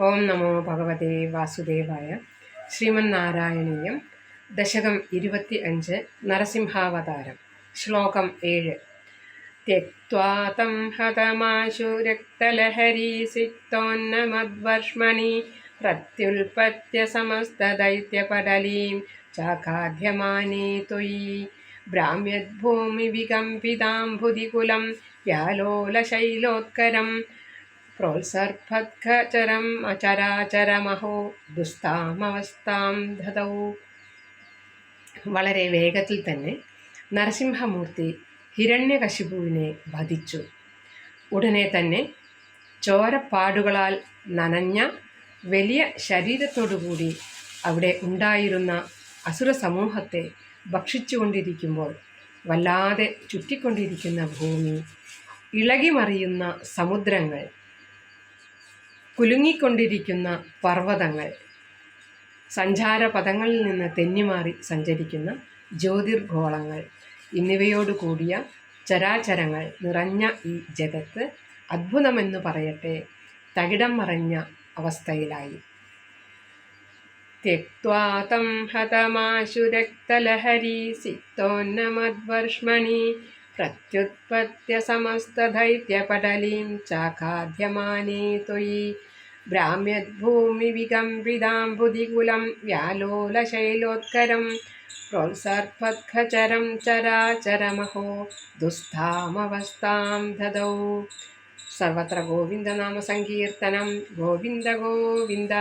ഓം നമോ ഭഗവതേ വാസുദേവായ. ശ്രീമന്നാരായണീയം. ദശകം 25. നരസിംഹാവതാരം. ശ്ലോകം 7. ത്യക്ത്വാ തം ഹതമാശു രക്തലഹരീസിക്തോന്നമദ്വർഷ്മണി പ്രത്യുൽപത്യ സമസ്തദൈത്യപടലീം ചാഖാദ്യമാനേ ത്വയി ഭ്രാമ്യദ്ഭൂമിവികമ്പിതാംബുധികുലം വ്യാലോലശൈലോത്കരം പ്രോത്സർപ്പദ്ഖചരം അചരാചരമഹോ ദുസ്താമവസ്ഥാം ധതൗ. വളരെ വേഗത്തിൽ തന്നെ നരസിംഹമൂർത്തി ഹിരണ്യകശിപുവിനെ വധിച്ചു. ഉടനെ തന്നെ ചോരപ്പാടുകളാൽ നനഞ്ഞ വലിയ ശരീരത്തോടുകൂടി അവിടെ ഉണ്ടായിരുന്ന അസുര സമൂഹത്തെ ഭക്ഷിച്ചുകൊണ്ടിരിക്കുമ്പോൾ വല്ലാതെ ചുറ്റിക്കൊണ്ടിരിക്കുന്ന ഭൂമി, ഇളകിമറിയുന്ന സമുദ്രങ്ങൾ, കുലുങ്ങിക്കൊണ്ടിരിക്കുന്ന പർവ്വതങ്ങൾ, സഞ്ചാരപഥങ്ങളിൽ നിന്ന് തെന്നിമാറി സഞ്ചരിക്കുന്ന ജ്യോതിർഗോളങ്ങൾ എന്നിവയോടുകൂടിയ ചരാചരങ്ങൾ നിറഞ്ഞ ഈ ജഗത്ത് അദ്ഭുതമെന്നു പറയട്ടെ തകിടം മറഞ്ഞ അവസ്ഥയിലായി. ത്യക്ത്വാ തം ഹതമാശു രക്തലഹരീ സിക്തോന്നമദ്വർഷ്മണി പ്രത്യുത്പത്യ സമസ്തദൈത്യപടലീം ചാഖാദ്യമാനേ ത്വയി ഭ്രാമ്യദ്ഭൂമിവികമ്പിതാംബുധികുലം വ്യാലോലശൈലോത്കരം പ്രോത്സർപ്പദ്ഖചരം ചരാചരമഹോ ദുസ്താമവസ്ഥാം ധതൗ. സർവത്ര ഗോവിന്ദനാമ സങ്കീർത്തനം. ഗോവിന്ദ ഗോവിന്ദ.